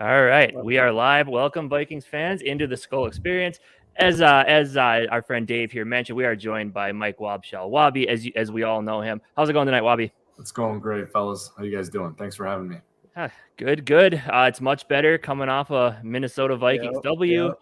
All right, we are live. Welcome, Vikings fans, into the Skol Experience. As our friend Dave here mentioned, we are joined by Mike Wobschall, Wobby, as we all know him. How's it going tonight, Wobby? It's going great, fellas. How you guys doing? Thanks for having me. Good. It's much better coming off a Minnesota Vikings W.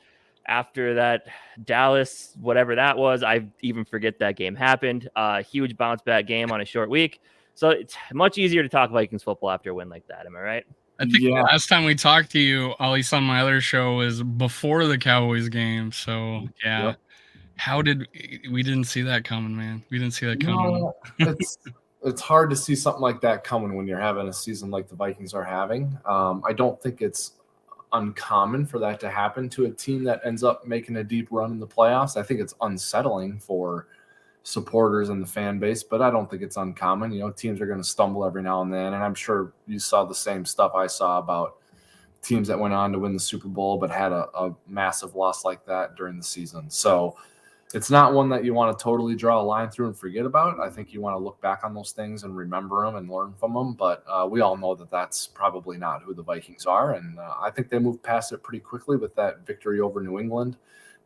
After that Dallas, whatever that was, I even forget that game happened. Huge bounce back game on a short week. So it's much easier to talk Vikings football after a win like that. Am I right? I think the last time we talked to you, at least on my other show, was before the Cowboys game. So yeah, how did we didn't see that coming, man? We didn't see that coming. No, it's hard to see something like that coming when you're having a season like the Vikings are having. I don't think it's uncommon for that to happen to a team that ends up making a deep run in the playoffs. I think it's unsettling for supporters and the fan base, but I don't think it's uncommon. You know, teams are going to stumble every now and then, and I'm sure you saw the same stuff I saw about teams that went on to win the Super Bowl but had a massive loss like that during the season. So it's not one that you want to totally draw a line through and forget about. I think you want to look back on those things and remember them and learn from them, but we all know that that's probably not who the Vikings are, and I think they moved past it pretty quickly with that victory over New England.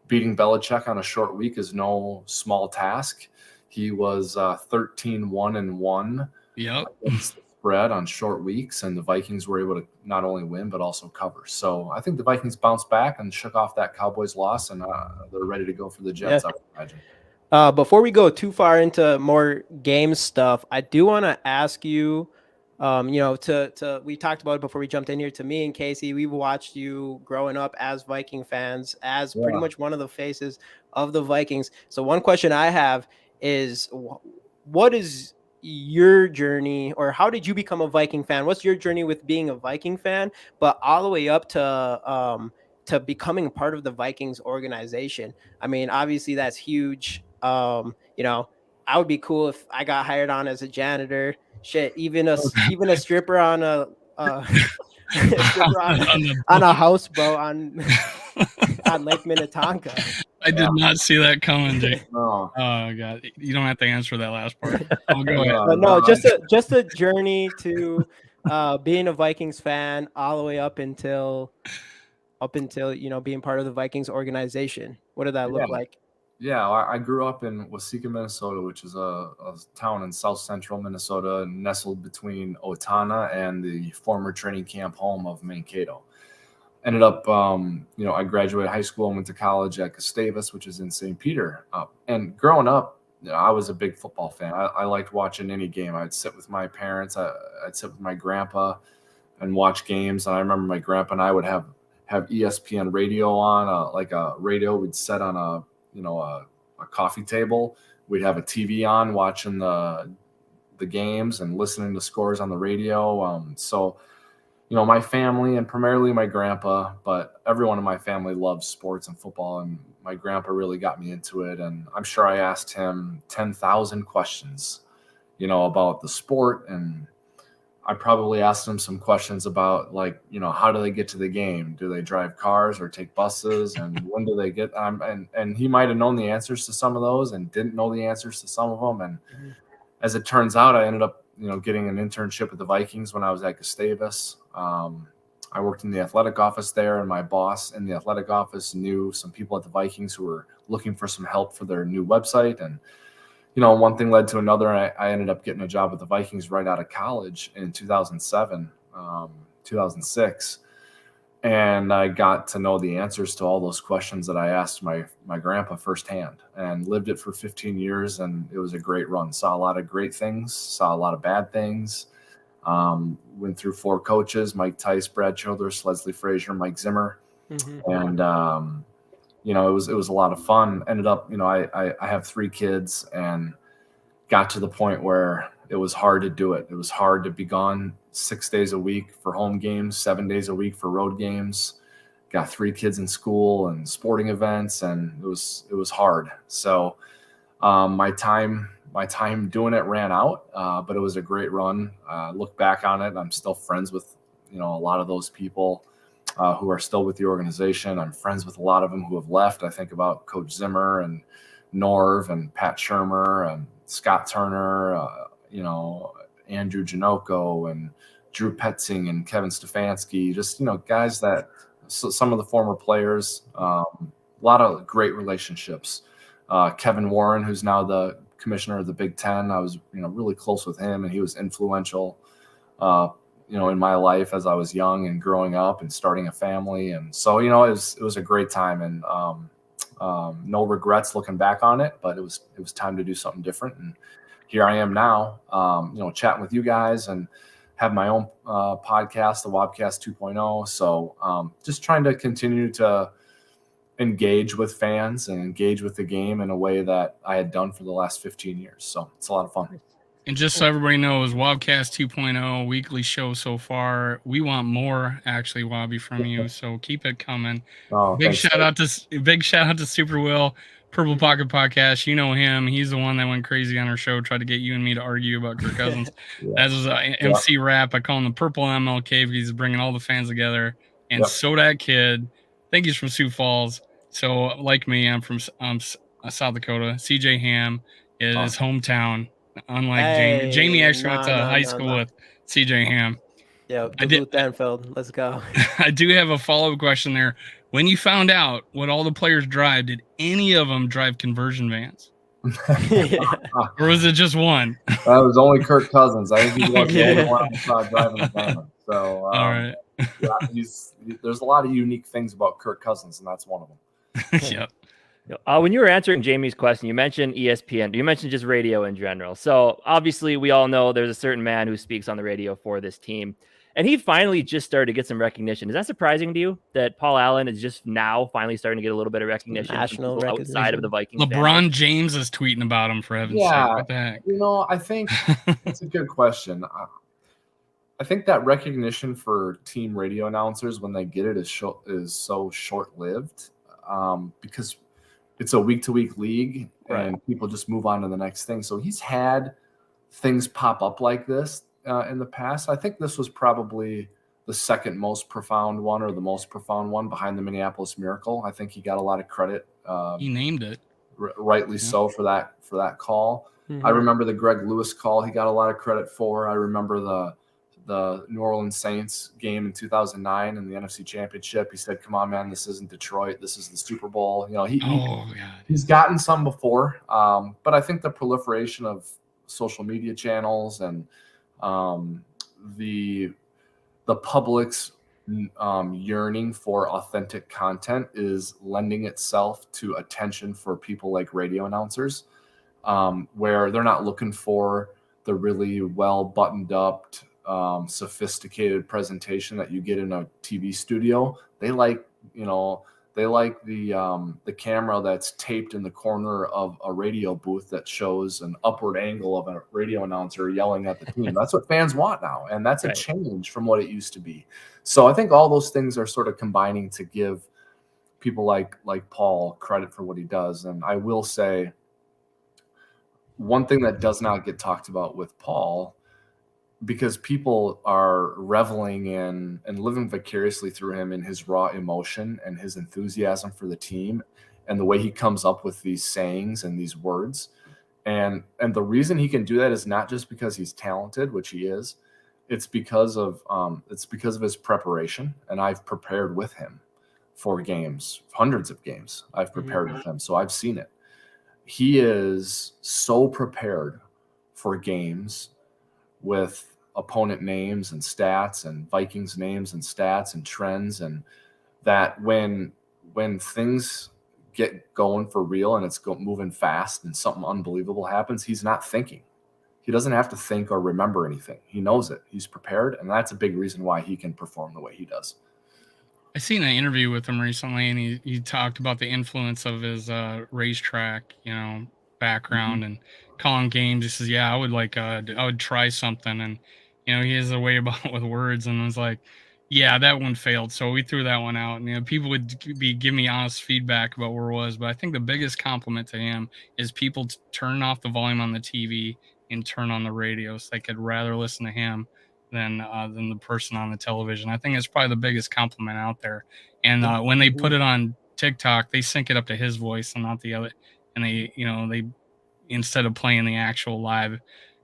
Beating Belichick on a short week is no small task. He was 13-1-1 against the spread on short weeks, and the Vikings were able to not only win but also cover. So I think the Vikings bounced back and shook off that Cowboys loss, and they're ready to go for the Jets, I would imagine. Before we go too far into more game stuff, I do want to ask you, we talked about it before we jumped in here. To me and Casey, we've watched you growing up as Viking fans, as pretty much one of the faces of the Vikings. So one question I have is, what is your journey, or how did you become a Viking fan? What's your journey with being a Viking fan, but all the way up to becoming part of the Vikings organization? I mean, obviously that's huge. I would be cool if I got hired on as a janitor. Shit, even a stripper on a on a houseboat on Lake Minnetonka. I did not see that coming, Jake. Oh God, you don't have to answer that last part. I'll go ahead. But no, just a journey to being a Vikings fan all the way up until being part of the Vikings organization. What did that look like? Yeah, I grew up in Waseca, Minnesota, which is a town in south central Minnesota, nestled between Owatonna and the former training camp home of Mankato. Ended up, I graduated high school and went to college at Gustavus, which is in St. Peter. And growing up, I was a big football fan. I liked watching any game. I'd sit with my parents. I'd sit with my grandpa and watch games. And I remember my grandpa and I would have ESPN radio on, like a radio we'd set on a coffee table. We'd have a TV on watching the games and listening to scores on the radio. So my family, and primarily my grandpa, but everyone in my family loves sports and football, and my grandpa really got me into it. And I'm sure I asked him 10,000 questions, about the sport. And I probably asked him some questions about, like, how do they get to the game? Do they drive cars or take buses? And when do they get and he might have known the answers to some of those and didn't know the answers to some of them. And as it turns out, I ended up, getting an internship with the Vikings when I was at Gustavus. I worked in the athletic office there, and my boss in the athletic office knew some people at the Vikings who were looking for some help for their new website. And one thing led to another. I ended up getting a job with the Vikings right out of college in 2007, 2006. And I got to know the answers to all those questions that I asked my grandpa firsthand, and lived it for 15 years. And it was a great run. Saw a lot of great things, saw a lot of bad things. Went through 4 coaches: Mike Tice, Brad Childress, Leslie Frazier, Mike Zimmer. And, it was a lot of fun. Ended up, I have 3 kids, and got to the point where it was hard to do it. It was hard to be gone 6 days a week for home games, 7 days a week for road games. Got 3 kids in school and sporting events, and it was hard. So my time doing it ran out, but it was a great run. Look back on it, I'm still friends with a lot of those people who are still with the organization. I'm friends with a lot of them who have left. I think about Coach Zimmer and Norv and Pat Shermer and Scott Turner, Andrew Janoko and Drew Petzing and Kevin Stefanski, just, guys that some of the former players, a lot of great relationships. Kevin Warren, who's now the commissioner of the Big Ten, I was, really close with him, and he was influential, in my life as I was young and growing up and starting a family. And so, it was a great time, and no regrets looking back on it, but it was time to do something different. And here I am now, chatting with you guys and have my own podcast, the Wobcast 2.0. So just trying to continue to engage with fans and engage with the game in a way that I had done for the last 15 years. So it's a lot of fun. And just so everybody knows, Wobcast 2.0 weekly show so far. We want more, actually, Wobby, from you. So keep it coming. Big shout out to Super Will, Purple Pocket Podcast. You know him. He's the one that went crazy on our show, tried to get you and me to argue about Kirk Cousins. That was MC Rap. I call him the Purple MLK because he's bringing all the fans together. And so that kid, I think he's from Sioux Falls. So like me, I'm from South Dakota. CJ Ham is his hometown. Unlike Jamie actually went to high school with CJ Ham. Yeah, Danfield. Let's go. I do have a follow-up question there. When you found out what all the players drive, did any of them drive conversion vans? Or was it just one? It was only Kirk Cousins. I think he was the only one I saw driving the van. So, all right. There's a lot of unique things about Kirk Cousins, and that's one of them. Yep. When you were answering Jamie's question, you mentioned ESPN. You mentioned just radio in general. So obviously, we all know there's a certain man who speaks on the radio for this team, and he finally just started to get some recognition. Is that surprising to you that Paul Allen is just now finally starting to get a little bit of recognition, national recognition outside of the Vikings? LeBron James is tweeting about him, for heaven's sake. What the heck? I think it's a good question. I think that recognition for team radio announcers when they get it is so short-lived, because it's a week-to-week league, and people just move on to the next thing. So he's had things pop up like this in the past. I think this was probably the second most profound one, or the most profound one, behind the Minneapolis Miracle. I think he got a lot of credit. He named it. Rightly so for that call. Mm-hmm. I remember the Greg Lewis call. He got a lot of credit for. I remember the New Orleans Saints game in 2009 in the NFC Championship. He said, "Come on, man, this isn't Detroit. This is the Super Bowl." He's gotten some before, but I think the proliferation of social media channels and the public's yearning for authentic content is lending itself to attention for people like radio announcers, where they're not looking for the really well buttoned up, sophisticated presentation that you get in a TV studio. They like the camera that's taped in the corner of a radio booth that shows an upward angle of a radio announcer yelling at the team. That's what fans want now, and that's a change from what it used to be. So I think all those things are sort of combining to give people like Paul credit for what he does. And I will say, one thing that does not get talked about with Paul, because people are reveling in and living vicariously through him in his raw emotion and his enthusiasm for the team and the way he comes up with these sayings and these words. And the reason he can do that is not just because he's talented, which he is. It's because of his preparation. And I've prepared with him for games, hundreds of games I've prepared with him. So I've seen it. He is so prepared for games with opponent names and stats and Vikings names and stats and trends, and that when things get going for real and it's moving fast and something unbelievable happens, he's not thinking. He doesn't have to think or remember anything. He knows it. He's prepared, and that's a big reason why he can perform the way he does. I seen an interview with him recently, and he talked about the influence of his racetrack, background, and calling games. He says, "Yeah, I would try something," and he has a way about with words, and was like, "Yeah, that one failed, so we threw that one out." And people would give me honest feedback about where it was, but I think the biggest compliment to him is people turn off the volume on the TV and turn on the radio, so they could rather listen to him than the person on the television. I think it's probably the biggest compliment out there. And when they put it on TikTok, they sync it up to his voice and not the other. And they instead of playing the actual live,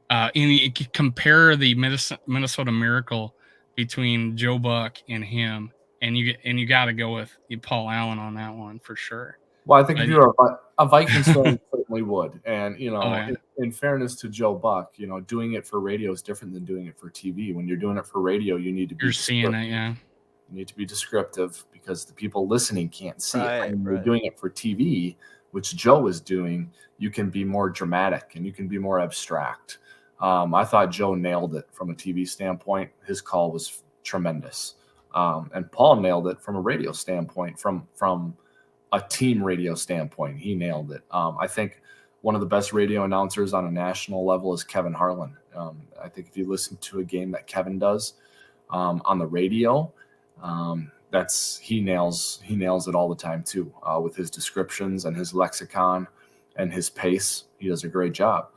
and you compare the Minnesota Miracle between Joe Buck and him, and you got to go with Paul Allen on that one for sure. Well, I think if you're a Vikings fan, certainly would. And, in fairness to Joe Buck, doing it for radio is different than doing it for TV. When you're doing it for radio, you need to be seeing it, yeah. You need to be descriptive because the people listening can't see it. When you're right. doing it for TV, which Joe is doing, you can be more dramatic and you can be more abstract. I thought Joe nailed it from a TV standpoint. His call was tremendous. And Paul nailed it from a radio standpoint, from a team radio standpoint. He nailed it. I think one of the best radio announcers on a national level is Kevin Harlan. I think if you listen to a game that Kevin does on the radio, he nails it all the time too, with his descriptions and his lexicon and his pace. He does a great job.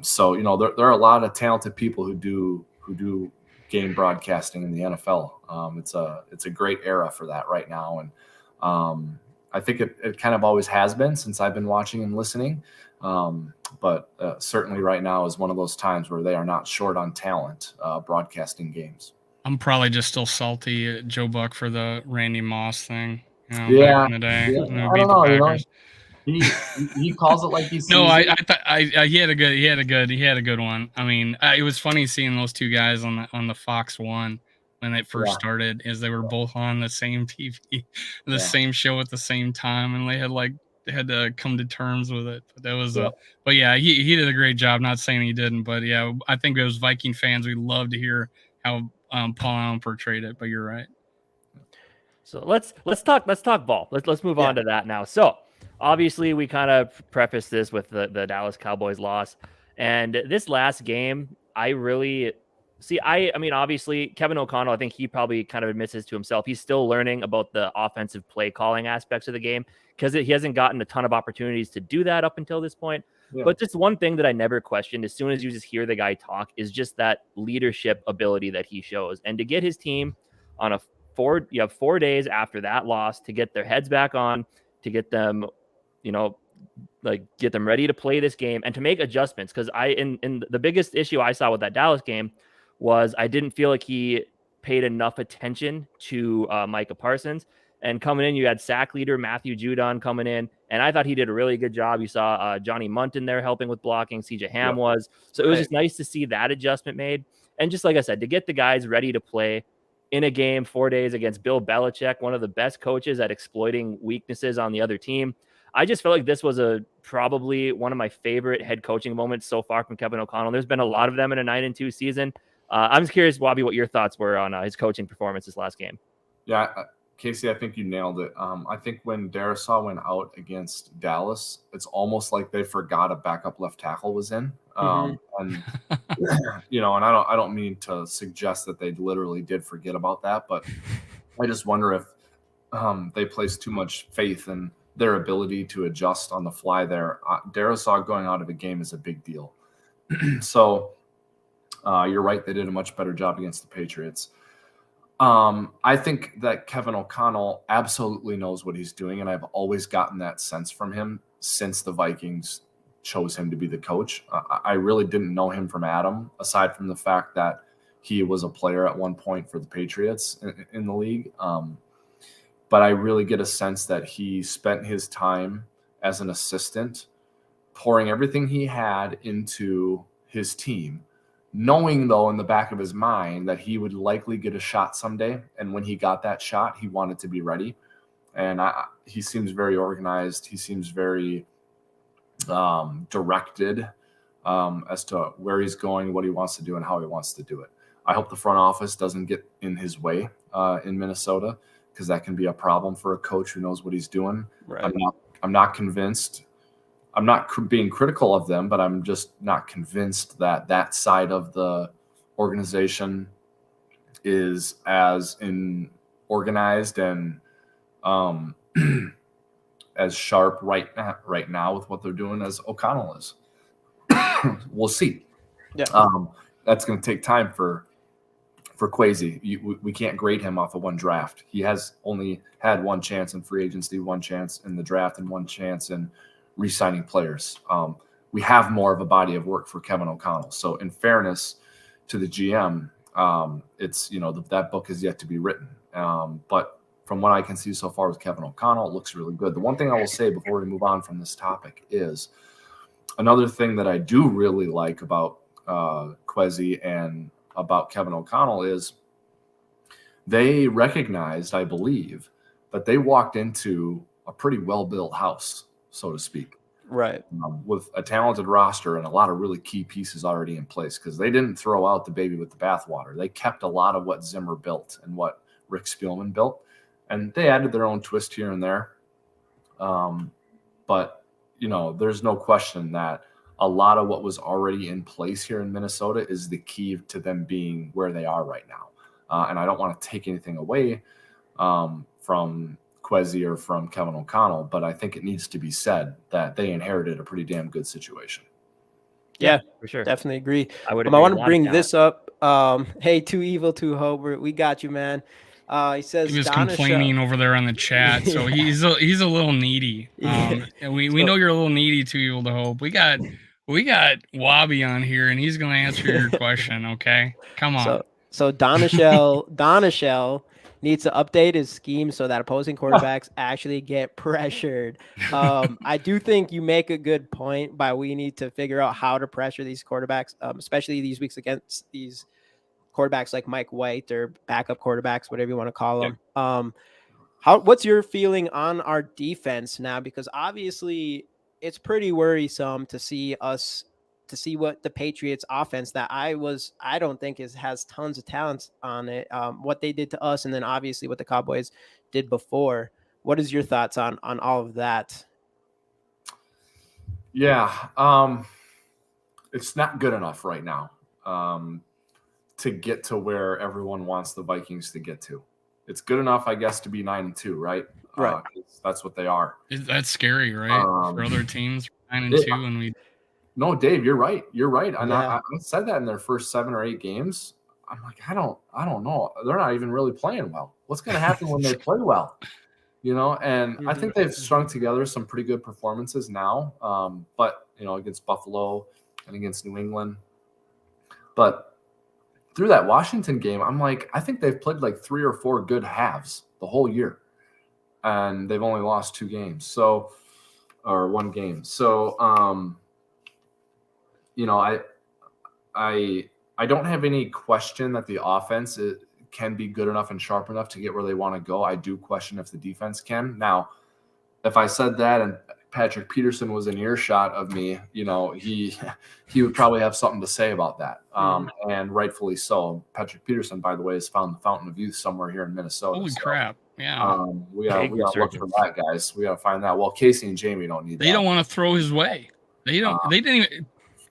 So there are a lot of talented people who do game broadcasting in the NFL. It's a great era for that right now, and I think it kind of always has been since I've been watching and listening. But certainly right now is one of those times where they are not short on talent broadcasting games. I'm probably just still salty at Joe Buck for the Randy Moss thing. Yeah, back in the day. yeah. I don't know. He calls it like he sees No, it. I thought he had a good one. I mean, it was funny seeing those two guys on the Fox One when it first started, as they were both on the same TV, the same show at the same time, and they had to come to terms with it. But that was but yeah, he did a great job. Not saying he didn't, but yeah, I think as Viking fans, we love to hear how Paul Allen portrayed it. But you're right. So let's talk ball. Let's move on to that now. So obviously we kind of prefaced this with the Dallas Cowboys loss, and this last game, I really see. I mean, obviously Kevin O'Connell, I think he probably kind of admits this to himself. He's still learning about the offensive play calling aspects of the game because he hasn't gotten a ton of opportunities to do that up until this point. Yeah. But just one thing that I never questioned as soon as you just hear the guy talk is just that leadership ability that he shows. And to get his team on you have 4 days after that loss to get their heads back on, to get them, get them ready to play this game and to make adjustments. Because in the biggest issue I saw with that Dallas game was I didn't feel like he paid enough attention to Micah Parsons. And coming in, you had sack leader Matthew Judon coming in, and I thought he did a really good job. You saw Johnny Munton there helping with blocking. CJ Ham was. So it was just nice to see that adjustment made. And just like I said, to get the guys ready to play in a game 4 days against Bill Belichick, one of the best coaches at exploiting weaknesses on the other team. I just felt like this was probably one of my favorite head coaching moments so far from Kevin O'Connell. There's been a lot of them in a 9-2 season. I'm just curious, Wobby, what your thoughts were on his coaching performance this last game. Yeah, Casey, I think you nailed it. I think when Darisaw went out against Dallas, it's almost like they forgot a backup left tackle was in. And and I don't mean to suggest that they literally did forget about that, but I just wonder if they placed too much faith in their ability to adjust on the fly there. Darisaw going out of a game is a big deal. So you're right. They did a much better job against the Patriots. I think that Kevin O'Connell absolutely knows what he's doing, and I've always gotten that sense from him since the Vikings chose him to be the coach. I really didn't know him from Adam, aside from the fact that he was a player at one point for the Patriots in the league. But I really get a sense that he spent his time as an assistant pouring everything he had into his team, knowing, though, in the back of his mind that he would likely get a shot someday. And when he got that shot, he wanted to be ready. And he seems very organized. He seems very directed as to where he's going, what he wants to do, and how he wants to do it. I hope the front office doesn't get in his way in Minnesota, because that can be a problem for a coach who knows what he's doing. Right. I'm not convinced. I'm not being critical of them, but I'm just not convinced that side of the organization is as organized and as sharp right now with what they're doing as O'Connell is. We'll see. Yeah, that's going to take time for Kwesi. We can't grade him off of one draft. He has only had one chance in free agency, one chance in the draft, and one chance in re-signing players. We have more of a body of work for Kevin O'Connell. So in fairness to the GM, It's, that book is yet to be written. But from what I can see so far with Kevin O'Connell, it looks really good. The one thing I will say before we move on from this topic is another thing that I do really like about Kwesi and about Kevin O'Connell is they recognized, I believe, that they walked into a pretty well-built house, so to speak. Right. With a talented roster and a lot of really key pieces already in place, because they didn't throw out the baby with the bathwater. They kept a lot of what Zimmer built and what Rick Spielman built, and they added their own twist here and there. But, there's no question that a lot of what was already in place here in Minnesota is the key to them being where they are right now. And I don't want to take anything away from Kwesi or from Kevin O'Connell, but I think it needs to be said that they inherited a pretty damn good situation. Yeah, for sure. Definitely agree. I would. I want to bring this up. Hey, Too Evil, Too Hope, we got you, man. He says he was complaining over there on the chat, so he's a little needy. And we know you're a little needy, Too Evil to Hope. We got Wobby on here, and he's going to answer your question. Okay, come on. So Donashell needs to update his scheme so that opposing quarterbacks actually get pressured. I do think you make a good point by we need to figure out how to pressure these quarterbacks, especially these weeks against these quarterbacks like Mike White or backup quarterbacks, whatever you want to call them. What's your feeling on our defense now? Because obviously it's pretty worrisome to see what the Patriots offense that I don't think has tons of talents on it. What they did to us, and then obviously what the Cowboys did before. What is your thoughts on all of that? Yeah, it's not good enough right now to get to where everyone wants the Vikings to get to. It's good enough, I guess, to be 9-2, right? Right. That's what they are. That's scary, right? For other teams, 9-2, and we. No, Dave, you're right. You're right. And Yeah. I said that in their first 7 or 8 games. I'm like, I don't know. They're not even really playing well. What's going to happen when they play well? And I think they've strung together some pretty good performances now. But, against Buffalo and against New England. But through that Washington game, I'm like, I think they've played like 3 or 4 good halves the whole year. And they've only lost 2 games. Or 1 game. So, I don't have any question that the offense can be good enough and sharp enough to get where they want to go. I do question if the defense can. Now, if I said that and Patrick Peterson was in earshot of me, he would probably have something to say about that. And rightfully so. Patrick Peterson, by the way, has found the fountain of youth somewhere here in Minnesota. Holy crap. Yeah. We got to look for that, guys. We got to find that. Well, Casey and Jamie don't need that. They don't want to throw his way. They didn't even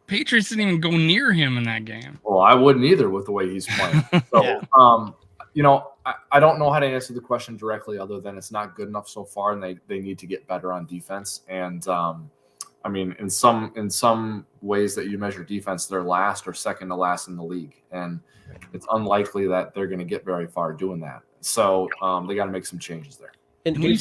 Patriots didn't even go near him in that game. Well, I wouldn't either with the way he's playing. So, I don't know how to answer the question directly other than it's not good enough so far, and they need to get better on defense. And, in some ways that you measure defense, they're last or second to last in the league. And it's unlikely that they're going to get very far doing that. So they got to make some changes there. We've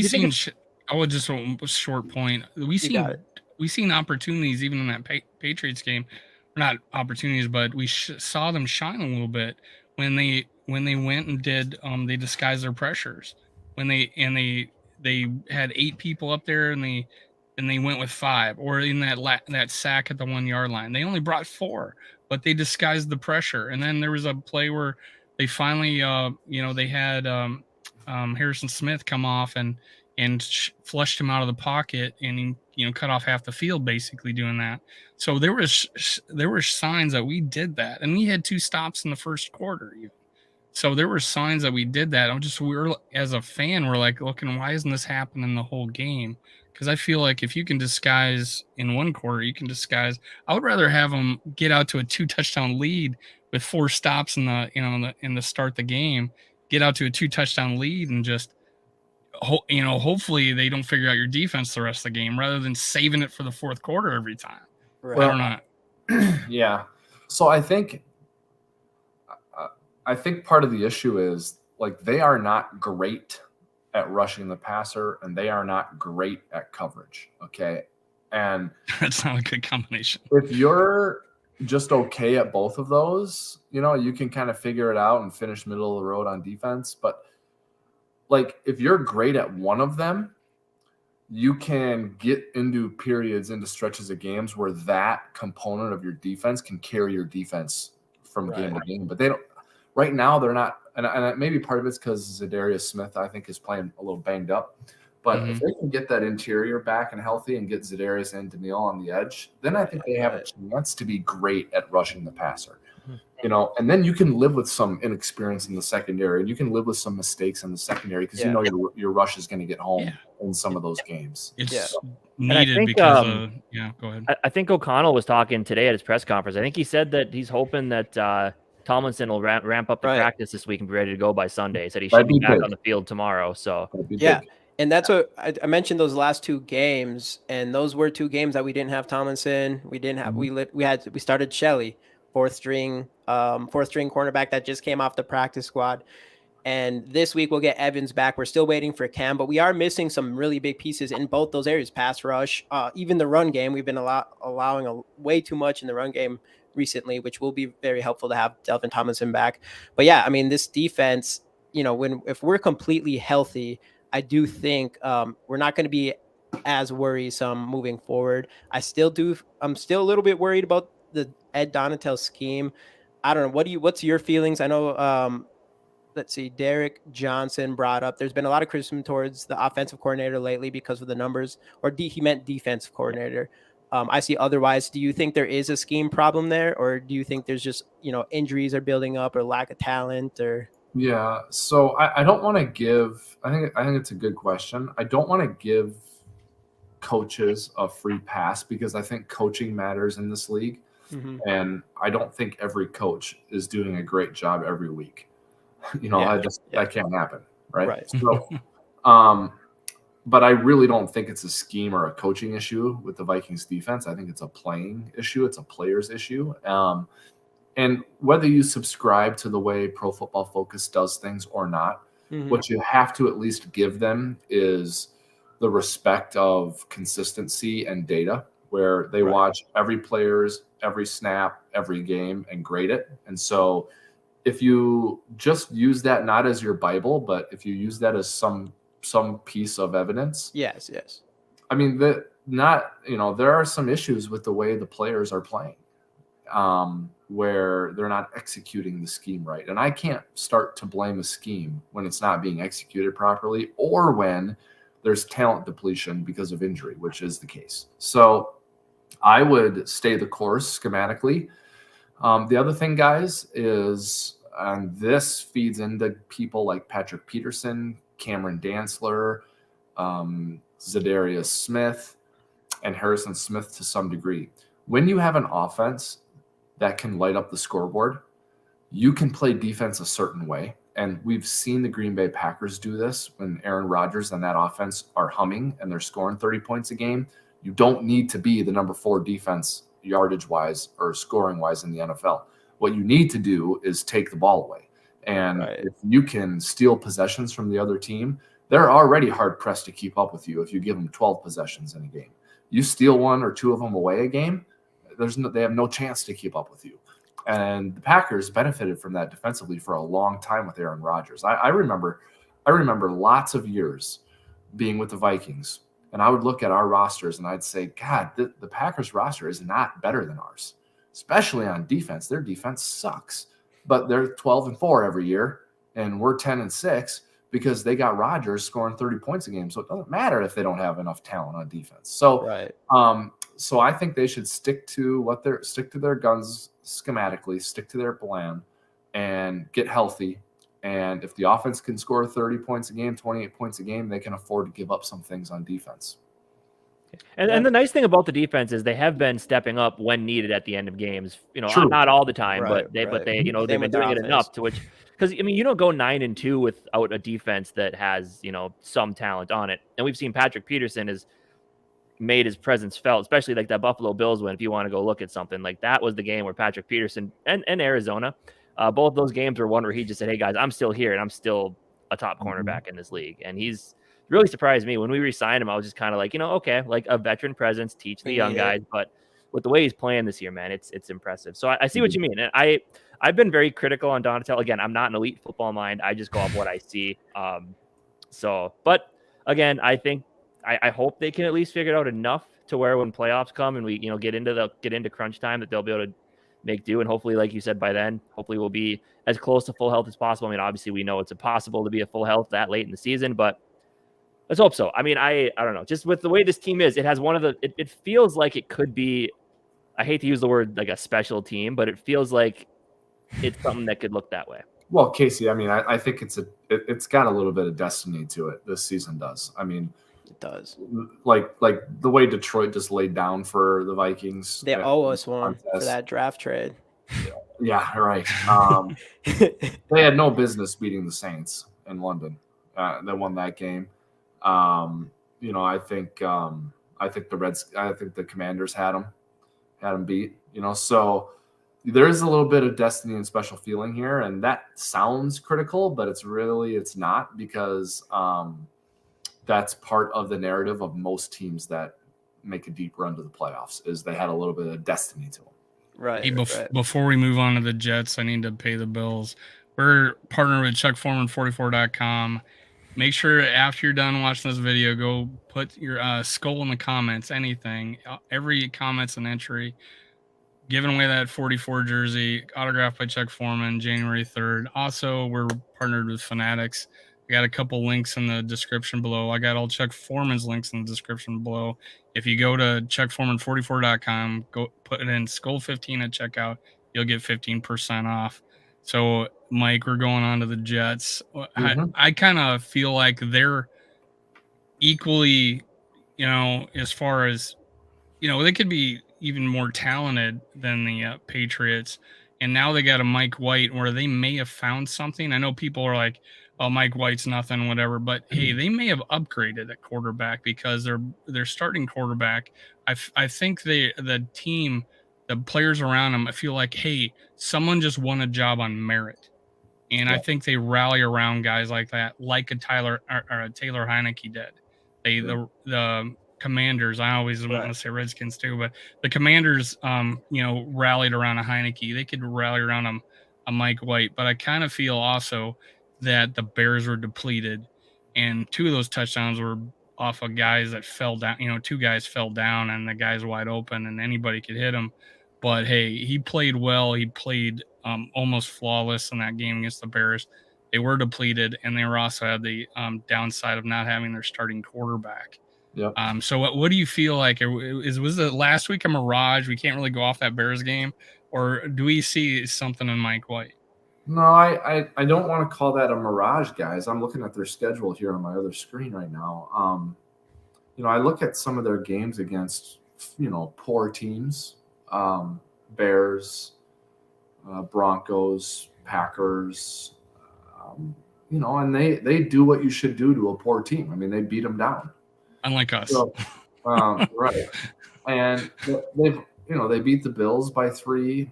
seen just a short point. We've seen opportunities even in that Patriots game, not opportunities, but we saw them shine a little bit when they went and did they disguised their pressures when they had 8 people up there and they went with 5, or in that sack at the 1 yard line they only brought 4, but they disguised the pressure. And then there was a play where they finally they had Harrison Smith come off and flushed him out of the pocket, and he cut off half the field basically doing that. So there were signs that we did that, and we had 2 stops in the first quarter. So there were signs that we did that. As a fan, we're like looking, why isn't this happening the whole game? Because I feel like if you can disguise in 1 quarter, you can disguise. I would rather have them get out to a 2 touchdown lead with 4 stops in the start the game, get out to a 2 touchdown lead, and just hopefully they don't figure out your defense the rest of the game rather than saving it for the 4th quarter every time. Right. Well, I don't know. Yeah. So I think part of the issue is like they are not great at rushing the passer and they are not great at coverage. Okay. And that's not a good combination. If you're just okay at both of those, you can kind of figure it out and finish middle of the road on defense. But like if you're great at one of them, you can get into stretches of games where that component of your defense can carry your defense from game to game. But they don't. Right now, they're not, and maybe part of it's because Zadarius Smith, I think, is playing a little banged up. But if they can get that interior back and healthy and get Zadarius and Daniil on the edge, then I think they have a chance to be great at rushing the passer. And then you can live with some inexperience in the secondary, and you can live with some mistakes in the secondary because your rush is going to get home in some of those games. It's needed because go ahead. I think O'Connell was talking today at his press conference. I think he said that he's hoping that Tomlinson will ramp up the practice this week and be ready to go by Sunday. He said he should be back on the field tomorrow. So and that's what I mentioned, those last two games, and those were two games that we didn't have Tomlinson. We didn't have we started Shelley, fourth string cornerback that just came off the practice squad. And this week we'll get Evans back. We're still waiting for Cam, but we are missing some really big pieces in both those areas. Pass rush, even the run game. We've been allowing way too much in the run game recently, which will be very helpful to have Delvin Tomlinson back. But yeah, I mean, this defense, if we're completely healthy, I do think we're not going to be as worrisome moving forward. I'm still a little bit worried about the Ed Donatel scheme. I don't know. What's your feelings? I know, let's see, Derek Johnson brought up, there's been a lot of criticism towards the offensive coordinator lately because of the numbers, or he meant defensive coordinator. I see otherwise. Do you think there is a scheme problem there, or do you think there's just, injuries are building up or lack of talent or? Yeah. So I don't want to give, I think it's a good question. I don't want to give coaches a free pass because I think coaching matters in this league. And I don't think every coach is doing a great job every week. That can't happen. Right. So, but I really don't think it's a scheme or a coaching issue with the Vikings defense. I think it's a playing issue. It's a player's issue. And whether you subscribe to the way Pro Football Focus does things or not, what you have to at least give them is the respect of consistency and data, where they watch every player's every snap, every game, and grade it. And so if you just use that not as your Bible, but if you use that as some piece of evidence. Yes. I mean, there are some issues with the way the players are playing, where they're not executing the scheme right. And I can't start to blame a scheme when it's not being executed properly or when there's talent depletion because of injury, which is the case. So I would stay the course schematically. The other thing, guys, is, and this feeds into people like Patrick Peterson, Cameron Dantzler, Zadarius Smith, and Harrison Smith to some degree. When you have an offense that can light up the scoreboard, you can play defense a certain way. And we've seen the Green Bay Packers do this when Aaron Rodgers and that offense are humming and they're scoring 30 points a game. You don't need to be the number 4 defense yardage-wise or scoring-wise in the NFL. What you need to do is take the ball away. And if you can steal possessions from the other team, they're already hard-pressed to keep up with you if you give them 12 possessions in a game. You steal 1 or 2 of them away a game, they have no chance to keep up with you. And the Packers benefited from that defensively for a long time with Aaron Rodgers. I remember lots of years being with the Vikings, and I would look at our rosters and I'd say, God, the Packers roster is not better than ours, especially on defense. Their defense sucks, but they're 12-4 every year, and we're 10-6 because they got Rodgers scoring 30 points a game. So it doesn't matter if they don't have enough talent on defense. So, so I think they should stick to their guns schematically, stick to their plan, and get healthy. And if the offense can score 30 points a game, 28 points a game, they can afford to give up some things on defense. And the nice thing about the defense is they have been stepping up when needed at the end of games. Not all the time, but they've been doing it enough to which, because you don't go 9-2 without a defense that has some talent on it. And we've seen Patrick Peterson has made his presence felt, especially like that Buffalo Bills win. If you want to go look at something like that, was the game where Patrick Peterson and Arizona, both those games were one where he just said, "Hey guys, I'm still here and I'm still a top cornerback in this league." And he's really surprised me when we re-signed him. I was just kind of like, okay, like a veteran presence, teach the young guys, but with the way he's playing this year, man, it's impressive. So I see what you mean. And I've been very critical on Donatel. Again, I'm not an elite football mind. I just go off what I see. But again, I think I hope they can at least figure it out enough to where when playoffs come and we get into crunch time that they'll be able to make do. And hopefully, like you said, by then, hopefully we'll be as close to full health as possible. I mean, obviously we know it's impossible to be at full health that late in the season, but let's hope so. I mean, I don't know. Just with the way this team is, it has one of the. It feels like it could be. I hate to use the word like a special team, but it feels like it's something that could look that way. Well, Casey, I mean, I think it's got a little bit of destiny to it. This season does. I mean, it does. Like the way Detroit just laid down for the Vikings. They owe us one for that draft trade. Yeah, right. They had no business beating the Saints in London. They won that game. I think the Commanders had them beat. So there is a little bit of destiny and special feeling here, and that sounds critical, but it's not, because that's part of the narrative of most teams that make a deep run to the playoffs, is they had a little bit of destiny to them. Right. Hey, before we move on to the Jets, I need to pay the bills. We're partnered with ChuckForeman44.com. Make sure after you're done watching this video, go put your Skol in the comments, anything. Every comment's an entry. Giving away that 44 jersey, autographed by Chuck Foreman, January 3rd. Also, we're partnered with Fanatics. I got a couple links in the description below. I got all Chuck Foreman's links in the description below. If you go to ChuckForeman44.com, go put it in Skol15 at checkout, you'll get 15% off. So, Mike, we're going on to the Jets. Mm-hmm. I kind of feel like they're equally, as far as, they could be even more talented than the Patriots. And now they got a Mike White where they may have found something. I know people are like, oh, Mike White's nothing, whatever. But, hey, they may have upgraded at quarterback, because they're starting quarterback. I think the team, the players around them, I feel like, hey, someone just won a job on merit. And I think they rally around guys like that, like a Taylor Heineke did. The Commanders, I always want to say Redskins too, but the Commanders, rallied around a Heineke. They could rally around a Mike White. But I kind of feel also that the Bears were depleted, and two of those touchdowns were off of guys that fell down. Two guys fell down, and the guy's wide open, and anybody could hit him. But hey, he played well. He played almost flawless in that game against the Bears. They were depleted, and they also had the downside of not having their starting quarterback. Yep. So what do you feel like? Was the last week a mirage? We can't really go off that Bears game, or do we see something in Mike White? No, I don't want to call that a mirage, guys. I'm looking at their schedule here on my other screen right now. I look at some of their games against, poor teams, Bears, Broncos, Packers, and they do what you should do to a poor team. I mean, they beat them down. Unlike us. So, right. And they beat the Bills by 3.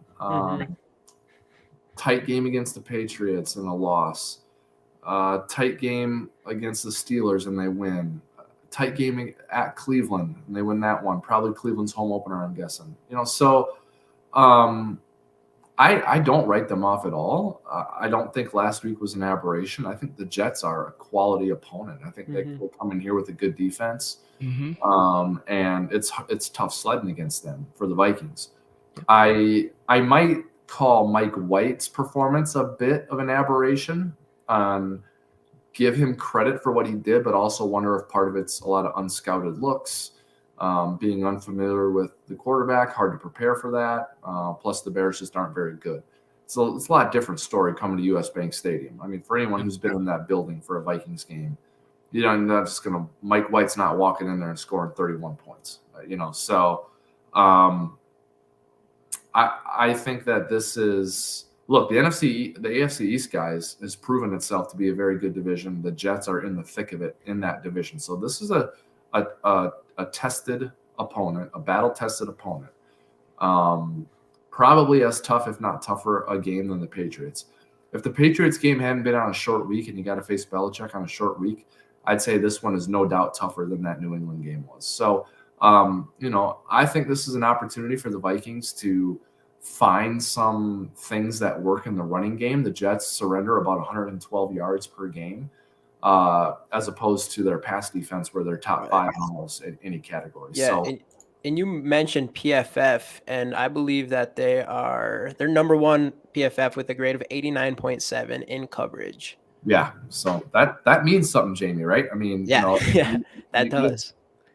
Tight game against the Patriots and a loss. Tight game against the Steelers and they win. Tight game at Cleveland and they win that one. Probably Cleveland's home opener, I'm guessing. So I don't write them off at all. I don't think last week was an aberration. I think the Jets are a quality opponent. I think they will come in here with a good defense. And it's tough sledding against them for the Vikings. I might call Mike White's performance a bit of an aberration. Give him credit for what he did, but also wonder if part of it's a lot of unscouted looks, being unfamiliar with the quarterback, hard to prepare for that. Plus the Bears just aren't very good. So it's a lot different story coming to US Bank Stadium. I mean, for anyone who's been in that building for a Vikings game, not just Mike White's not walking in there and scoring 31 points, so I think that this is, look, the AFC East, guys, has proven itself to be a very good division. The Jets are in the thick of it in that division. So this is a tested opponent, a battle-tested opponent. Probably as tough, if not tougher, a game than the Patriots. If the Patriots game hadn't been on a short week and you got to face Belichick on a short week, I'd say this one is no doubt tougher than that New England game was. So I think this is an opportunity for the Vikings to find some things that work in the running game. The Jets surrender about 112 yards per game, as opposed to their pass defense, where they're top 5 almost in any category. Yeah, so, and you mentioned PFF, and I believe that they're number 1 PFF with a grade of 89.7 in coverage. Yeah, so that means something, Jamie, right? I mean, that does.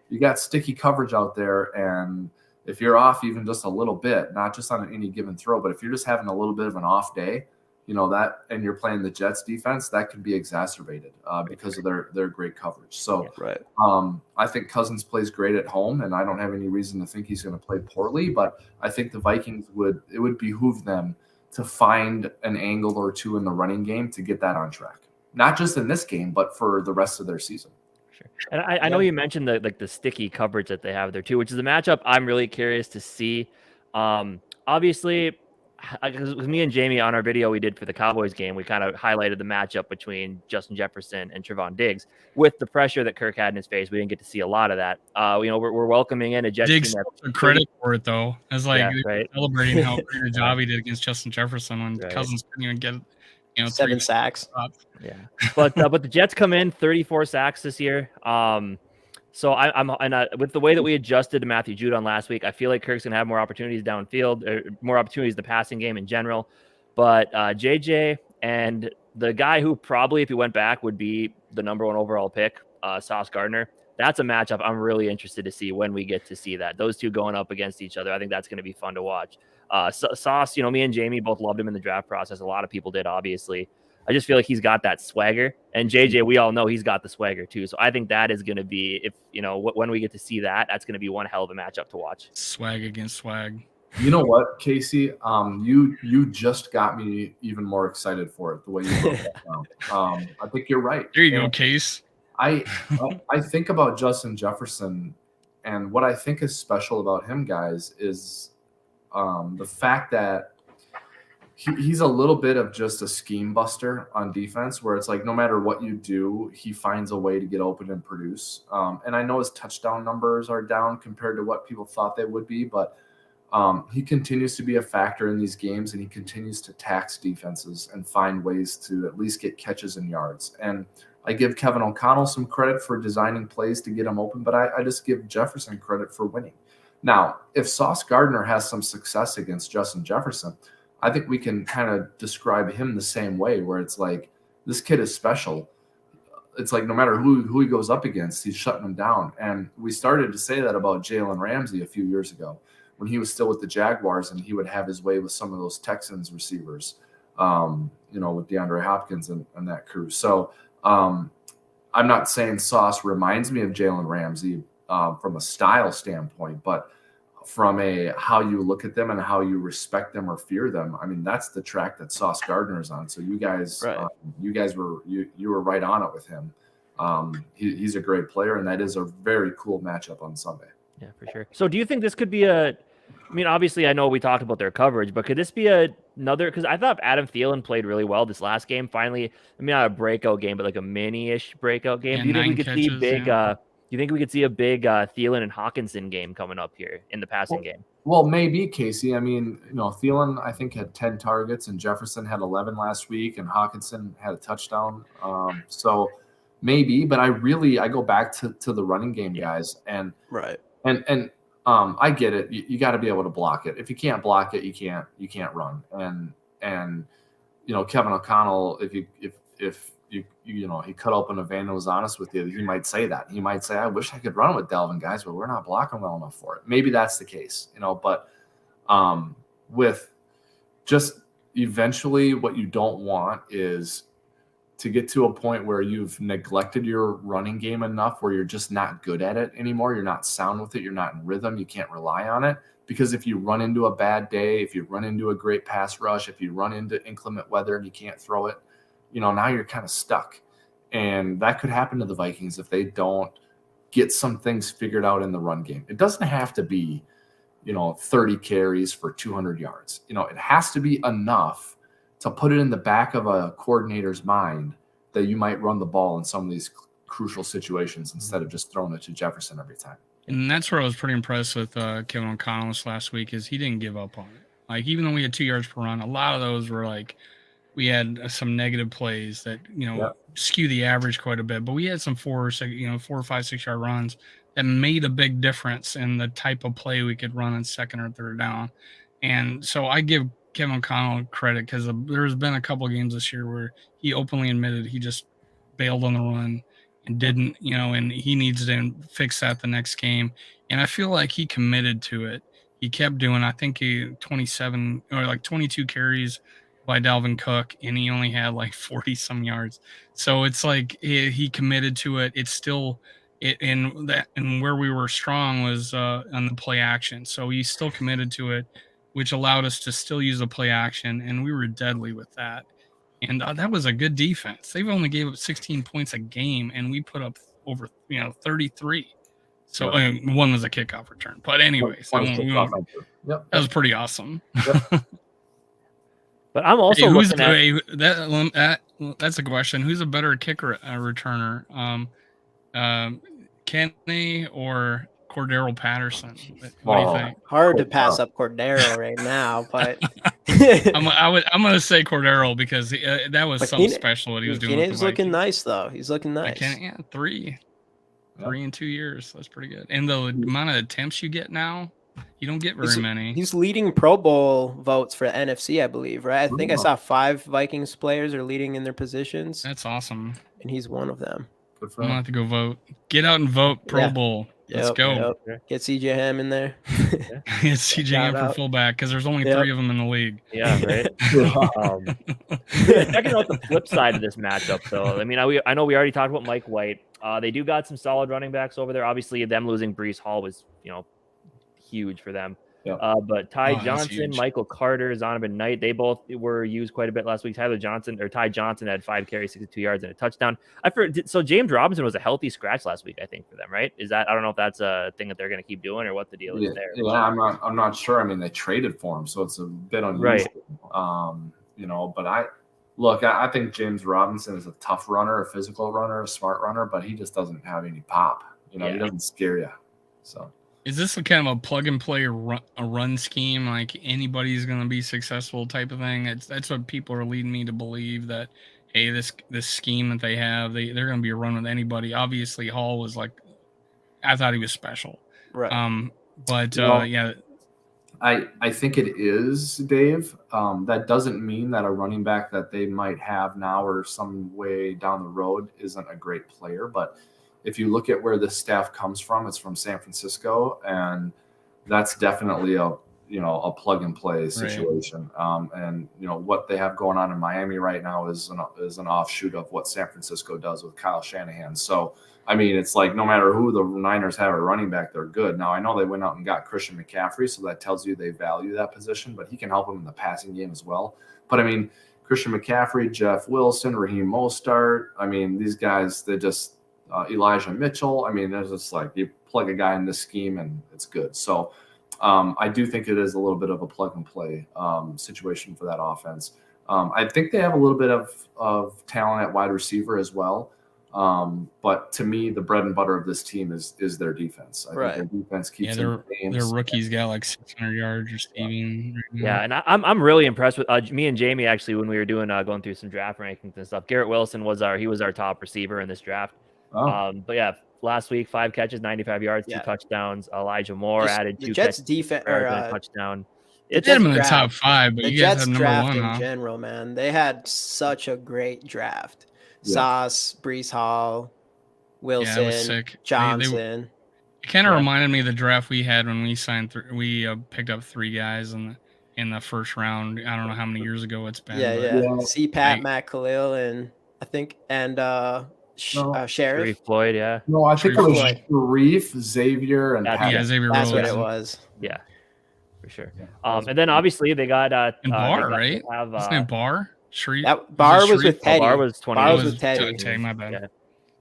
You got sticky coverage out there, and if you're off even just a little bit, not just on any given throw, but if you're just having a little bit of an off day, and you're playing the Jets defense, that can be exacerbated because of their great coverage. So I think Cousins plays great at home, and I don't have any reason to think he's going to play poorly, but I think the Vikings it would behoove them to find an angle or two in the running game to get that on track. Not just in this game, but for the rest of their season. Sure. And I know you mentioned the sticky coverage that they have there too, which is a matchup I'm really curious to see. Obviously, because me and Jamie on our video we did for the Cowboys game, we kind of highlighted the matchup between Justin Jefferson and Trevon Diggs. With the pressure that Kirk had in his face, we didn't get to see a lot of that. We're welcoming in a Jets Diggs team took credit for it though, as celebrating how great a job right. he did against Justin Jefferson when Cousins couldn't even get 7 sacks. Yeah, but the Jets come in 34 sacks this year. So with the way that we adjusted to Matthew Judon last week, I feel like Kirk's gonna have more opportunities downfield, or more opportunities in the passing game in general. But JJ and the guy who probably, if he went back, would be the number 1 overall pick, Sauce Gardner. That's a matchup I'm really interested to see when we get to see that. Those two going up against each other. I think that's going to be fun to watch. Sauce, me and Jamie both loved him in the draft process. A lot of people did, obviously. I just feel like he's got that swagger, and JJ, we all know he's got the swagger too. So I think that is going to be, when we get to see that, that's going to be one hell of a matchup to watch. Swag against swag. You know what, Casey? You just got me even more excited for it, the way you broke that down. I think you're right. There you go, Case. I think about Justin Jefferson, and what I think is special about him, guys, is the fact that he's a little bit of just a scheme buster on defense, where it's like no matter what you do, he finds a way to get open and produce. And I know his touchdown numbers are down compared to what people thought they would be, but he continues to be a factor in these games, and he continues to tax defenses and find ways to at least get catches and yards. And I give Kevin O'Connell some credit for designing plays to get him open, but I just give Jefferson credit for winning. Now, if Sauce Gardner has some success against Justin Jefferson, I think we can kind of describe him the same way, where it's like, this kid is special. It's like no matter who he goes up against, he's shutting them down. And we started to say that about Jalen Ramsey a few years ago when he was still with the Jaguars, and he would have his way with some of those Texans receivers, with DeAndre Hopkins and that crew. So I'm not saying Sauce reminds me of Jalen Ramsey from a style standpoint, but from a how you look at them and how you respect them or fear them. I mean, that's the track that Sauce Gardner is on. So you guys were right on it with him. He's a great player, and that is a very cool matchup on Sunday. Yeah, for sure. So do you think this could be obviously I know we talked about their coverage, but could this be another, because I thought Adam Thielen played really well this last game. Finally, not a breakout game, but like a mini-ish breakout game. Yeah, do you think we could catches, see big do you think we could see a big Thielen and Hawkinson game coming up here in the passing game? Well, maybe, Casey. I mean, Thielen, I think, had 10 targets, and Jefferson had 11 last week, and Hawkinson had a touchdown. So maybe, but I go back to the running game, guys. And I get it. You got to be able to block it. If you can't block it, you can't run. And Kevin O'Connell, if he cut open a vein and was honest with you, he might say that. He might say, I wish I could run with Dalvin, guys, but we're not blocking well enough for it. Maybe that's the case, but with just eventually what you don't want is to get to a point where you've neglected your running game enough where you're just not good at it anymore. You're not sound with it. You're not in rhythm. You can't rely on it, because if you run into a bad day, if you run into a great pass rush, if you run into inclement weather and you can't throw it, now you're kind of stuck. And that could happen to the Vikings if they don't get some things figured out in the run game. It doesn't have to be, 30 carries for 200 yards. It has to be enough to put it in the back of a coordinator's mind that you might run the ball in some of these crucial situations instead of just throwing it to Jefferson every time. And that's where I was pretty impressed with Kevin O'Connell this last week is he didn't give up on it. Like, even though we had 2 yards per run, a lot of those were like, we had some negative plays that, skew the average quite a bit, but we had some 4 or 5, 6 yard runs that made a big difference in the type of play we could run on second or third down. And so I give Kevin O'Connell credit because there's been a couple of games this year where he openly admitted he just bailed on the run and didn't, and he needs to fix that the next game. And I feel like he committed to it. He kept doing, I think he 27 or like 22 carries by Dalvin Cook, and he only had like 40 some yards. So it's like he committed to it. It's still and where we were strong was on the play action. So he still committed to it, which allowed us to still use the play action, and we were deadly with that. And that was a good defense. They've only gave up 16 points a game, and we put up over 33. So one was a kickoff return. But anyways, that was pretty awesome. Yep. But I'm also looking at that's a question. Who's a better kicker returner, Kenny or Cordero Patterson? What do you think? Hard to pass up Cordero right now, but I'm gonna say Cordero because that was something special what he was doing. He's looking nice though. He's looking nice. Three in 2 years. That's pretty good. And the amount of attempts you get now, you don't get very many. He's leading Pro Bowl votes for NFC, I believe, right? I think I saw 5 Vikings players are leading in their positions. That's awesome. And he's one of them. I'm going to have to go vote. Get out and vote Pro Bowl. Let's go. Get CJ Ham in there. Get CJ Ham for fullback because there's only 3 of them in the league. Yeah, right. Checking out the flip side of this matchup, though. I mean, I know we already talked about Mike White. They do got some solid running backs over there. Obviously, them losing Breece Hall was, huge for them. Yep. But Ty Johnson, Michael Carter, Zonovan Knight, they both were used quite a bit last week. Ty Johnson had 5 carries, 62 yards, and a touchdown. So James Robinson was a healthy scratch last week, I think, for them, right? I don't know if that's a thing that they're going to keep doing or what the deal is there. Yeah, I'm not sure. I mean, they traded for him, so it's a bit unusual. Right. But I think James Robinson is a tough runner, a physical runner, a smart runner, but he just doesn't have any pop. He doesn't scare you. So. Is this a kind of a plug and play a run scheme, like anybody's going to be successful type of thing? That's what people are leading me to believe that, hey, this scheme that they have, they're going to be a run with anybody. Obviously, Hall was like, I thought he was special, right? I think it is, Dave. That doesn't mean that a running back that they might have now or some way down the road isn't a great player, but. If you look at where this staff comes from, it's from San Francisco, and that's definitely a plug and play situation. Right. And what they have going on in Miami right now is an offshoot of what San Francisco does with Kyle Shanahan. So I mean, it's like no matter who the Niners have at running back, they're good. Now I know they went out and got Christian McCaffrey, so that tells you they value that position, but he can help them in the passing game as well. But I mean, Christian McCaffrey, Jeff Wilson, Raheem Mostert. I mean, these guys, they just. Elijah Mitchell. I mean, there's just like you plug a guy in this scheme and it's good. So I do think it is a little bit of a plug and play situation for that offense. I think they have a little bit of talent at wide receiver as well. But to me, the bread and butter of this team is their defense. I think their defense keeps them games. Their rookies got like 600 yards receiving. Yeah, and I'm really impressed with me and Jamie actually when we were going through some draft rankings and stuff. Garrett Wilson was our top receiver in this draft. But yeah, last week 5 catches, 95 yards, 2 touchdowns. Elijah Moore added 2 Jets catches, defense or a touchdown. It's him in the top 5, but the you guys Jets have draft number 1 in general, man. They had such a great draft. Sauce, Breece Hall, Wilson, Johnson. It kind of reminded me of the draft we had when we signed. We picked up 3 guys in the first round. I don't know how many years ago it's been. CPAT, Matt Khalil, and I think Sheriff Floyd, yeah. No, I think it was Sharif, Xavier, and Xavier. That's what it was. Yeah, for sure. And then obviously they got Barr, right? His name Barr. Sharif. Barr was with Teddy. Barr was 20. Barr was with Teddy. My bad.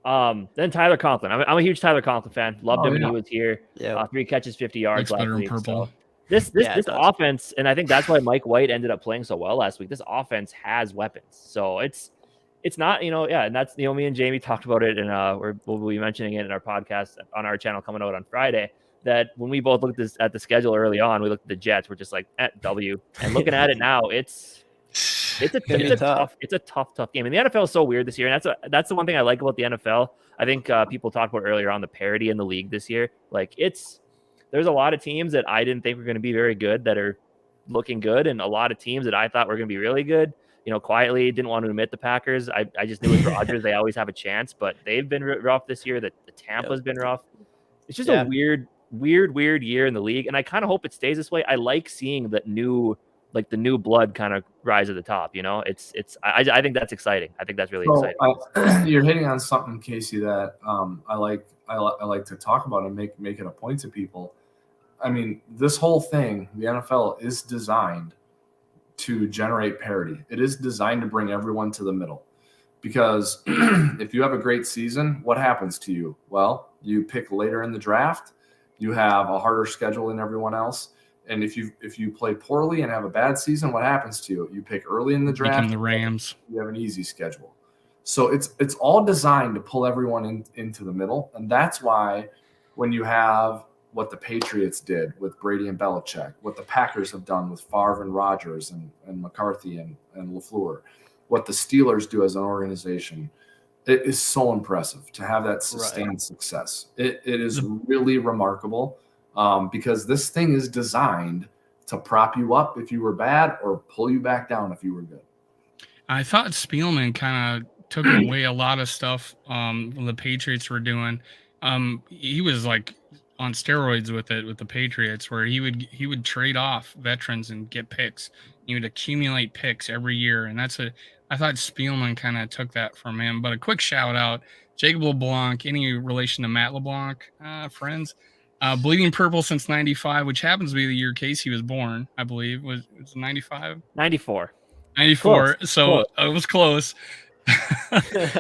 Yeah. Then Tyler Conklin. I'm a huge Tyler Conklin fan. Loved him when he was here. 3 catches, 50 yards looks last week. Purple. So this offense, and I think that's why Mike White ended up playing so well last week. This offense has weapons, so it's it's not, and that's, me and Jamie talked about it, and we'll be mentioning it in our podcast on our channel coming out on Friday, that when we both looked at the schedule early on, we looked at the Jets, we're just like, W. And looking at it now, it's a tough game. And the NFL is so weird this year. And that's the one thing I like about the NFL. I think people talked about earlier on the parity in the league this year. Like there's a lot of teams that I didn't think were going to be very good that are looking good. And a lot of teams that I thought were going to be really good, quietly didn't want to admit the Packers. I just knew with Rodgers, they always have a chance, but they've been rough this year. The Tampa's been rough. It's just a weird year in the league. And I kind of hope it stays this way. I like seeing the new blood kind of rise at the top. I think that's exciting. I think that's really exciting. You're hitting on something, Casey, that I like to talk about and make it a point to people. I mean, this whole thing, the NFL is designed to generate parity. It is designed to bring everyone to the middle, because if you have a great season, what happens to you? Well, you pick later in the draft, you have a harder schedule than everyone else. And if you play poorly and have a bad season, what happens to you? You pick early in the draft. Become the Rams. You have an easy schedule. So it's all designed to pull everyone into the middle. And that's why when you have what the Patriots did with Brady and Belichick, what the Packers have done with Favre and Rodgers and McCarthy and LaFleur, what the Steelers do as an organization, it is so impressive to have that sustained success. It is really remarkable. Because this thing is designed to prop you up if you were bad or pull you back down if you were good. I thought Spielman kind of took away a lot of stuff the Patriots were doing. He was like on steroids with the Patriots, where he would trade off veterans and get picks. He would accumulate picks every year, and I thought Spielman kind of took that from him. But a quick shout out, Jacob LeBlanc, any relation to Matt LeBlanc, friends? Bleeding Purple since 95, which happens to be the year Casey was born, I believe. Was it 95? 94. 94. Close. So it was close.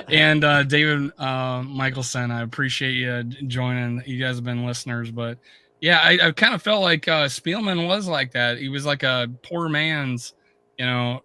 And David Michelson, I appreciate you joining. You guys have been listeners, but yeah, I kind of felt like Spielman was like that. He was like a poor man's,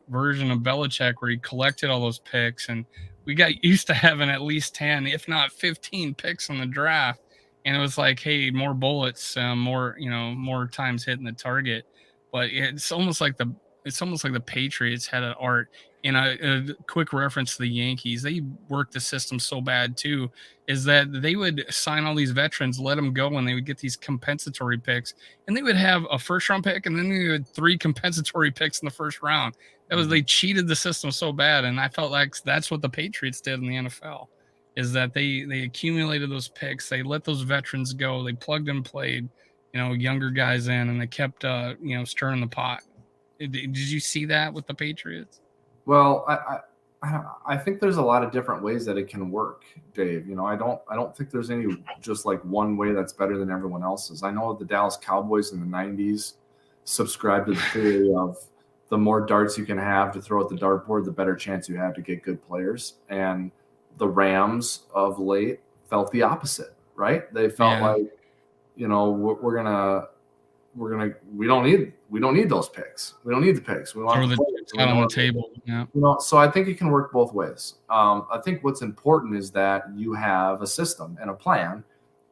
version of Belichick, where he collected all those picks, and we got used to having at least 10, if not 15 picks in the draft. And it was like, hey, more bullets, more times hitting the target. But it's almost like the Patriots had an art. And a quick reference to the Yankees, they worked the system so bad too, is that they would sign all these veterans, let them go, and they would get these compensatory picks, and they would have a first round pick, and then they had 3 compensatory picks in the first round. They cheated the system so bad, and I felt like that's what the Patriots did in the NFL. Is that they accumulated those picks, they let those veterans go, they plugged and played, younger guys in, and they kept stirring the pot. Did you see that with the Patriots? Well, I think there's a lot of different ways that it can work, Dave. I don't think there's any just like one way that's better than everyone else's. I know the Dallas Cowboys in the 90s subscribed to the theory of the more darts you can have to throw at the dartboard, the better chance you have to get good players. And the Rams of late felt the opposite, right? They felt like, we don't need those picks. We don't need the picks. We want the players out on the table. Yeah. So I think it can work both ways. I think what's important is that you have a system and a plan,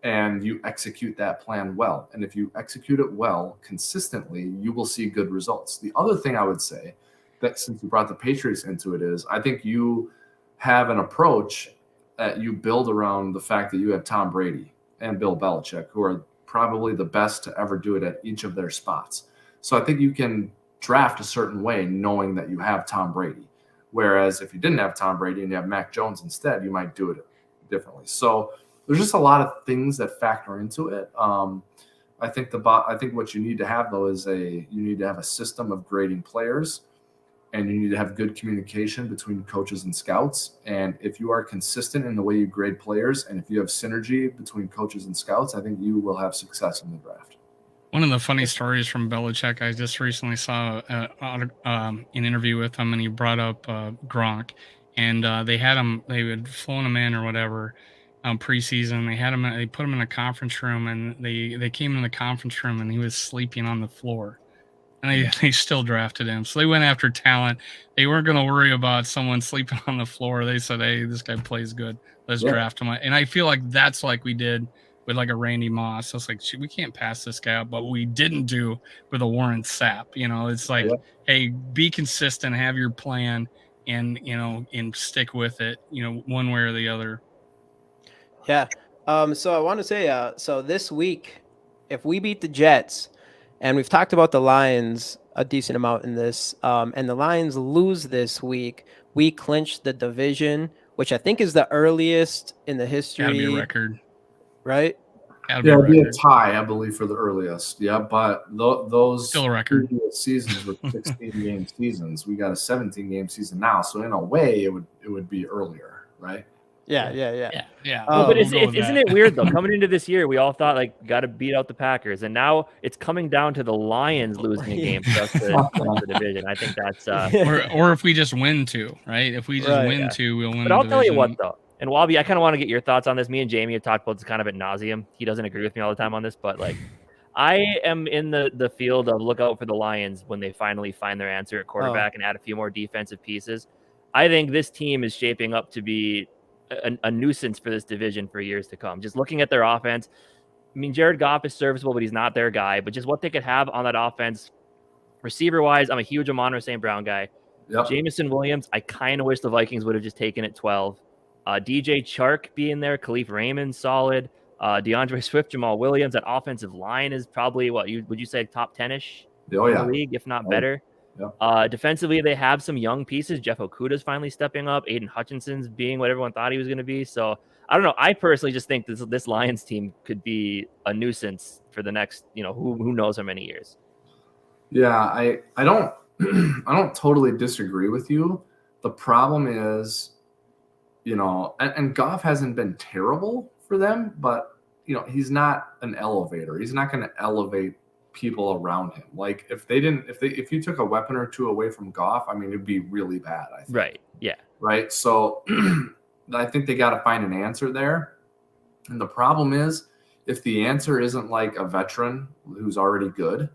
and you execute that plan well. And if you execute it well consistently, you will see good results. The other thing I would say, that since you brought the Patriots into it, is I think you have an approach that you build around the fact that you have Tom Brady and Bill Belichick, who are probably the best to ever do it at each of their spots. So I think you can draft a certain way knowing that you have Tom Brady. Whereas if you didn't have Tom Brady and you have Mac Jones instead, you might do it differently. So there's just a lot of things that factor into it. I think what you need to have, though, is you need to have a system of grading players, and you need to have good communication between coaches and scouts. And if you are consistent in the way you grade players, and if you have synergy between coaches and scouts, I think you will have success in the draft. One of the funny stories from Belichick, I just recently saw an interview with him, and he brought up Gronk, and they had flown him in or whatever preseason. They put him in a conference room, and they came in the conference room, and he was sleeping on the floor. and they still drafted him. So they went after talent. They weren't going to worry about someone sleeping on the floor. They said, hey, this guy plays good. Let's draft him. And I feel like that's like we did with like a Randy Moss. I was like, we can't pass this guy up, but we didn't do with a Warren Sapp. It's like, hey, be consistent, have your plan, and and stick with it, one way or the other. Yeah. So I want to say, so this week, if we beat the Jets, and we've talked about the Lions a decent amount in this, and the Lions lose this week, we clinch the division, which I think is the earliest in the history. That'd be a record. Right? It'd be a tie, I believe, for the earliest. Yeah, but those still a record. Seasons were 16-game seasons. We got a 17-game season now, so in a way, it would be earlier, right? Yeah. But isn't it weird though? Coming into this year, we all thought like got to beat out the Packers, and now it's coming down to the Lions losing a game for us to win the division. I think that's or if we just win two, right? If we just win two, we'll win. But I'll tell you what though, and Wobby, I kind of want to get your thoughts on this. Me and Jamie have talked about this kind of ad nauseum. He doesn't agree with me all the time on this, but like I am in the field of look out for the Lions when they finally find their answer at quarterback and add a few more defensive pieces. I think this team is shaping up to be a nuisance for this division for years to come. Just looking at their offense, I mean, Jared Goff is serviceable, but he's not their guy. But just what they could have on that offense, receiver-wise, I'm a huge Amon-Ra St. Brown guy. Yep. Jamison Williams, I kind of wish the Vikings would have just taken it 12. DJ Chark being there, Khalif Raymond, solid. DeAndre Swift, Jamal Williams, that offensive line is probably, would you say top 10-ish in the league, if not better. Yep. Defensively, they have some young pieces. Jeff Okuda's finally stepping up. Aiden Hutchinson's being what everyone thought he was going to be. So I don't know. I personally just think this Lions team could be a nuisance for the next, who knows how many years. Yeah, I don't I don't totally disagree with you. The problem is, and Goff hasn't been terrible for them, but he's not an elevator. He's not going to elevate people around him. Like if you took a weapon or two away from Goff, I mean, it'd be really bad, I think. Right. Yeah. Right. So I think they got to find an answer there. And the problem is if the answer isn't like a veteran who's already good,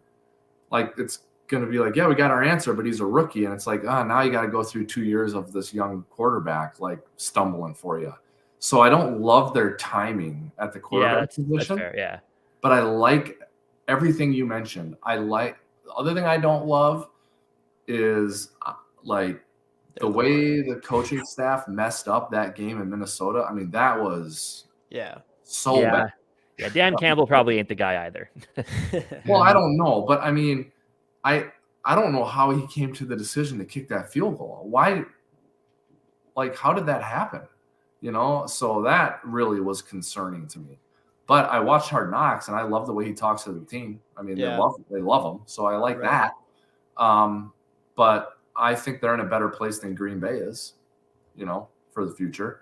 like it's going to be like, yeah, we got our answer, but he's a rookie. And it's like, now you got to go through 2 years of this young quarterback, like stumbling for you. So I don't love their timing at the quarterback position. That's fair, yeah. But I like everything you mentioned. The other thing I don't love is like the way the coaching staff messed up that game in Minnesota. I mean, that was so bad. Yeah, Dan Campbell probably ain't the guy either. Well, I don't know, but I mean, I don't know how he came to the decision to kick that field goal. Why? Like, how did that happen? So that really was concerning to me. But I watched Hard Knocks, and I love the way he talks to the team. I mean, they love him, so I like that. But I think they're in a better place than Green Bay is, for the future,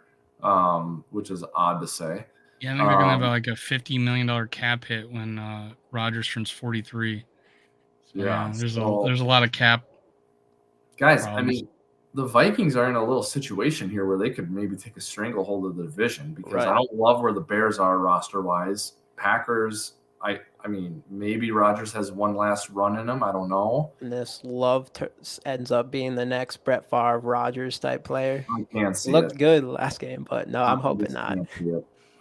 which is odd to say. Yeah, I think they're going to have like a $50 million cap hit when Rodgers turns 43. So, there's a lot of cap. Guys, problems. I mean, the Vikings are in a little situation here where they could maybe take a stranglehold of the division because I don't love where the Bears are roster-wise. Packers, I mean, maybe Rodgers has one last run in him. I don't know. And this Love ends up being the next Brett Favre Rodgers type player. I can't see Looked good last game, but no, I'm hoping not.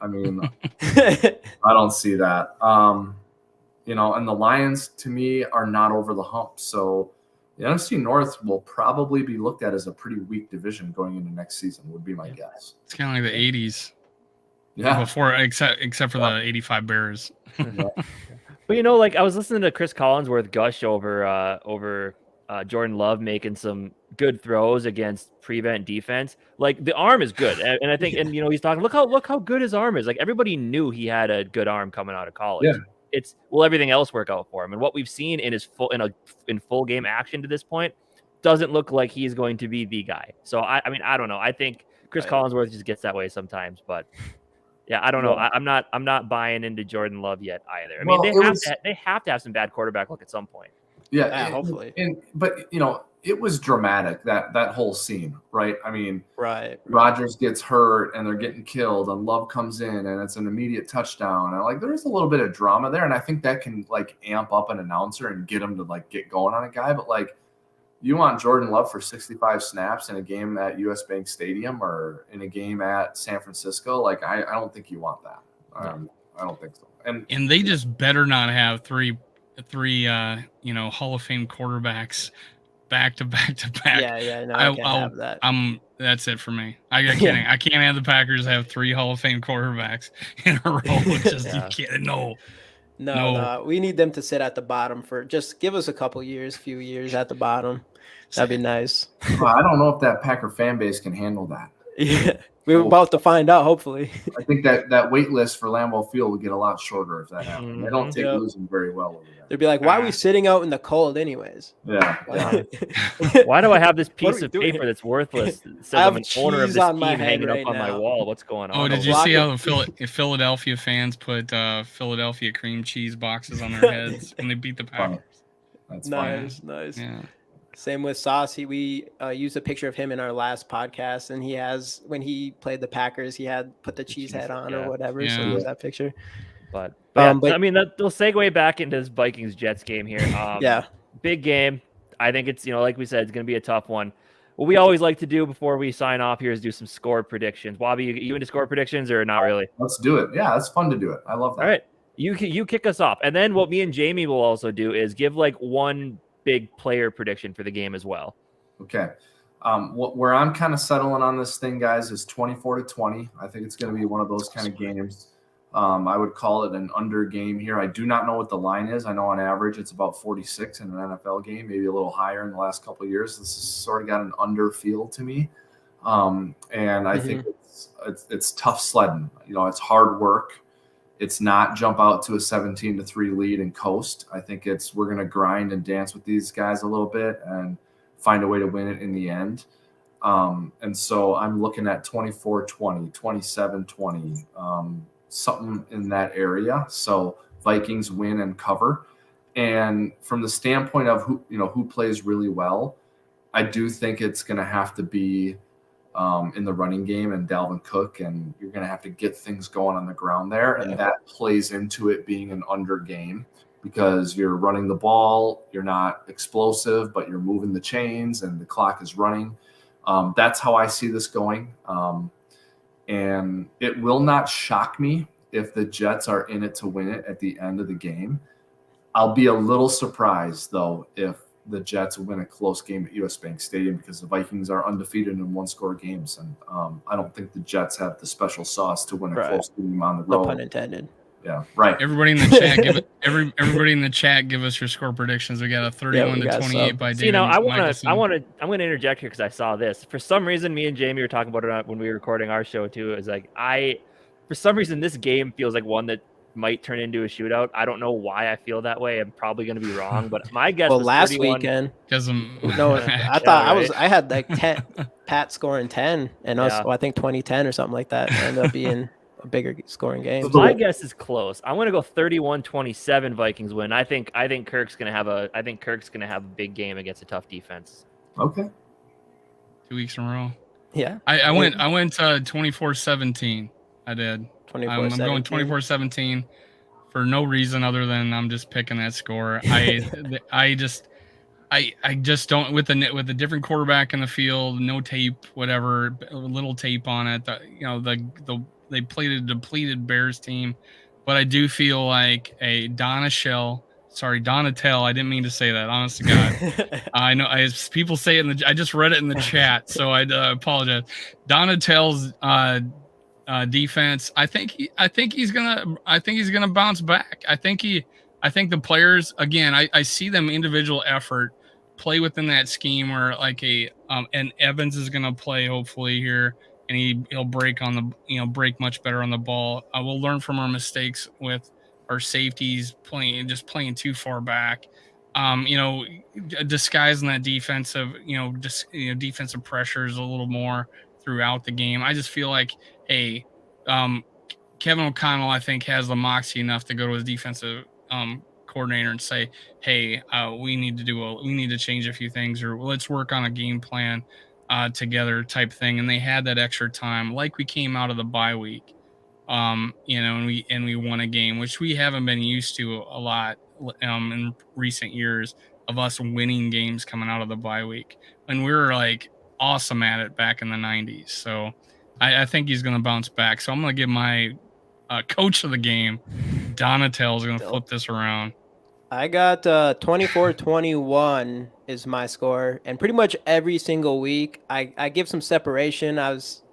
I mean, I don't see that. And the Lions, to me, are not over the hump. So the NFC North will probably be looked at as a pretty weak division going into next season, would be my guess. It's kind of like the 80s. Yeah. Before, except for the 85 Bears. But like I was listening to Chris Collinsworth gush over Jordan Love making some good throws against prevent defense. Like the arm is good, and I think, and he's talking. Look how good his arm is. Like everybody knew he had a good arm coming out of college. Yeah. Will everything else work out for him? And what we've seen in full game action to this point doesn't look like he's going to be the guy. So I mean, I don't know. I think Chris Collinsworth just gets that way sometimes, but. Yeah, I don't know. I'm not buying into Jordan Love yet either. I mean, they have to have some bad quarterback luck at some point. Yeah, hopefully. But it was dramatic, that whole scene, right? I mean, right. Rodgers gets hurt and they're getting killed, and Love comes in and it's an immediate touchdown. And like, there's a little bit of drama there, and I think that can like amp up an announcer and get him to like get going on a guy. But like, you want Jordan Love for 65 snaps in a game at US Bank Stadium or in a game at San Francisco? Like, I don't think you want that. I don't think so. And they just better not have three Hall of Fame quarterbacks back to back to back. Yeah, no, I can't have that. That's it for me. I can't have the Packers have 3 Hall of Fame quarterbacks in a row. Just you can't. No. We need them to sit at the bottom for just give us a few years at the bottom. That'd be nice. Well, I don't know if that Packer fan base can handle that. Yeah, we're about to find out. Hopefully, I think that wait list for Lambeau Field will get a lot shorter if that happens. They don't take losing very well over there. They'd be like, "Why are we sitting out in the cold, anyways?" Yeah. Why do I have this piece of paper that's worthless? It says I'm an owner of this team hanging up on my wall. What's going on? Oh, did you see how the Philadelphia fans put Philadelphia cream cheese boxes on their heads when they beat the Packers? That's nice. Yeah. Same with Sauce. We used a picture of him in our last podcast, and when he played the Packers, he had put the cheese head on or whatever. Yeah. So he was that picture. But I mean, they'll segue back into this Vikings Jets game here. Big game. I think it's, like we said, it's going to be a tough one. What we always like to do before we sign off here is do some score predictions. Wobby, you into score predictions or not really? Let's do it. Yeah, it's fun to do it. I love that. All right. You kick us off. And then what me and Jamie will also do is give like one big player prediction for the game as well. Okay. Where I'm kind of settling on this thing, guys, is 24-20. I think it's going to be one of those kind of games. I would call it an under game here. I do not know what the line is. I know on average it's about 46 in an NFL game, maybe a little higher in the last couple of years. This has sort of got an under feel to me. And I think it's tough sledding. It's hard work. It's not jump out to a 17-3 lead and coast. I think we're going to grind and dance with these guys a little bit and find a way to win it in the end. And so I'm looking at 24-20, 27-20, something in that area. So Vikings win and cover. And from the standpoint of who plays really well, I do think it's going to have to be in the running game and Dalvin Cook, and you're going to have to get things going on the ground there. And that plays into it being an under game because you're running the ball, you're not explosive, but you're moving the chains and the clock is running. That's how I see this going. And it will not shock me if the Jets are in it to win it at the end of the game. I'll be a little surprised, though, if the Jets win a close game at US Bank Stadium because the Vikings are undefeated in one-score games. And I don't think the Jets have the special sauce to win a close game on the road. No pun intended. Yeah, right. Everybody in the chat, give us your score predictions. We got a 31-28 by David. I'm going to interject here because I saw this. For some reason, me and Jamie were talking about it when we were recording our show too. It was like for some reason, this game feels like one that might turn into a shootout. I don't know why I feel that way. I'm probably going to be wrong, but my guess was last 31. Weekend. No, I thought I had like 10, Pat scoring 10, and I think 20-10 or something like that. Ended up being a bigger scoring game. But my guess is close. I'm going to go 31-27 Vikings win. I think Kirk's going to have a big game against a tough defense. Okay. 2 weeks in a row. Yeah. I went 24-17. I did. I'm going 24-17 for no reason other than I'm just picking that score. I just don't with the different quarterback in the field, no tape, whatever, little tape on it. They played a depleted Bears team, but I do feel like a Donatell. I didn't mean to say that. Honest to God, I know people say it I just read it in the chat, so I apologize. Donatell's defense. I think he's gonna bounce back. I think the players again. I see them individual effort play within that scheme where like and Evans is gonna play hopefully here, and he'll break break much better on the ball. We'll learn from our mistakes with our safeties playing too far back. Disguising that defensive defensive pressures a little more throughout the game. I just feel like Kevin O'Connell, I think, has the moxie enough to go to his defensive coordinator and say, hey, we need to change a few things, or let's work on a game plan together type thing. And they had that extra time, like we came out of the bye week, and we won a game, which we haven't been used to a lot in recent years, of us winning games coming out of the bye week, and we were like awesome at it back in the 90s. So I think he's going to bounce back. So I'm going to give my coach of the game, Donatel's going to flip this around. I got 24-21 is my score, and pretty much every single week I give some separation. I was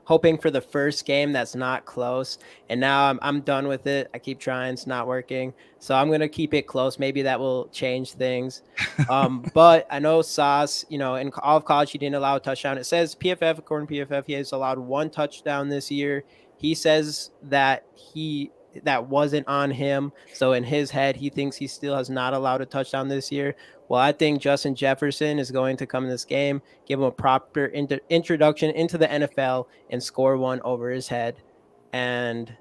hoping for the first game that's not close, and now I'm done with it. I keep trying, it's not working, so I'm gonna keep it close. Maybe that will change things. But I know Sauce, in all of college he didn't allow a touchdown. It says PFF, according to PFF, he has allowed 1 touchdown this year. He says that wasn't on him. So in his head, he thinks he still has not allowed a touchdown this year. Well, I think Justin Jefferson is going to come in this game, give him a proper introduction into the NFL, and score 1 over his head. And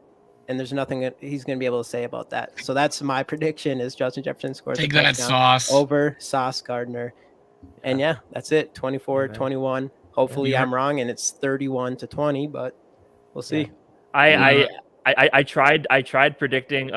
there's nothing that he's going to be able to say about that. So that's my prediction: is Justin Jefferson scores Take that, Sauce, over Sauce Gardner. And yeah, that's it. 24-21. Hopefully I'm wrong and it's 31-20, but we'll see. I tried predicting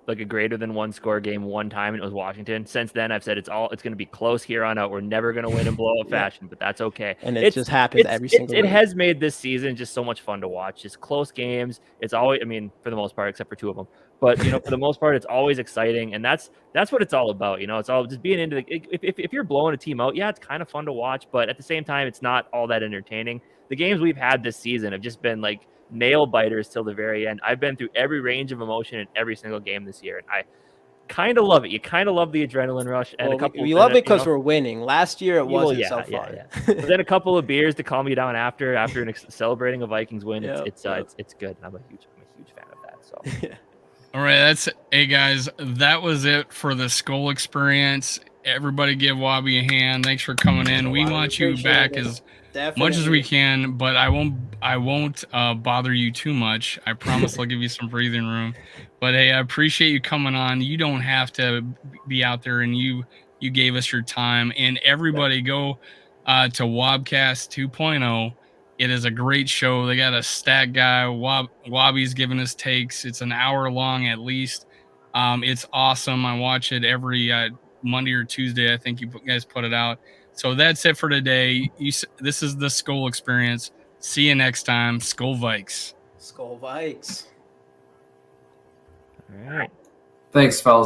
like a greater than 1 score game one time, and it was Washington. Since then, I've said it's going to be close here on out. We're never going to win in blowout fashion, but that's okay. And it just happens every single week. It has made this season just so much fun to watch. Just close games. It's always, for the most part, except for 2 of them. But for the most part, it's always exciting, and that's what it's all about. It's all just being into if you're blowing a team out, yeah, it's kind of fun to watch, but at the same time, it's not all that entertaining. The games we've had this season have just been like nail biters till the very end. I've been through every range of emotion in every single game this year, and I kind of love it. You kind of love the adrenaline rush, and we love it because we're winning. Last year it wasn't so far. Yeah. But then a couple of beers to calm you down after celebrating a Vikings win. It's good. And I'm a huge fan of that. So. All right, hey guys, that was it for the Skol Experience. Everybody give Wobby a hand. Thanks for coming in. We want you back as much as we can, but I won't bother you too much. I promise I'll give you some breathing room. But hey, I appreciate you coming on. You don't have to be out there, and you gave us your time. And everybody go to Wobcast 2.0. It is a great show. They got a stat guy. Wobby's giving us takes. It's an hour long at least. It's awesome. I watch it every Monday or Tuesday. I think you guys put it out. So that's it for today. This is the Skol Experience. See you next time. Skol Vikes. Skol Vikes. All right. Thanks, fellas.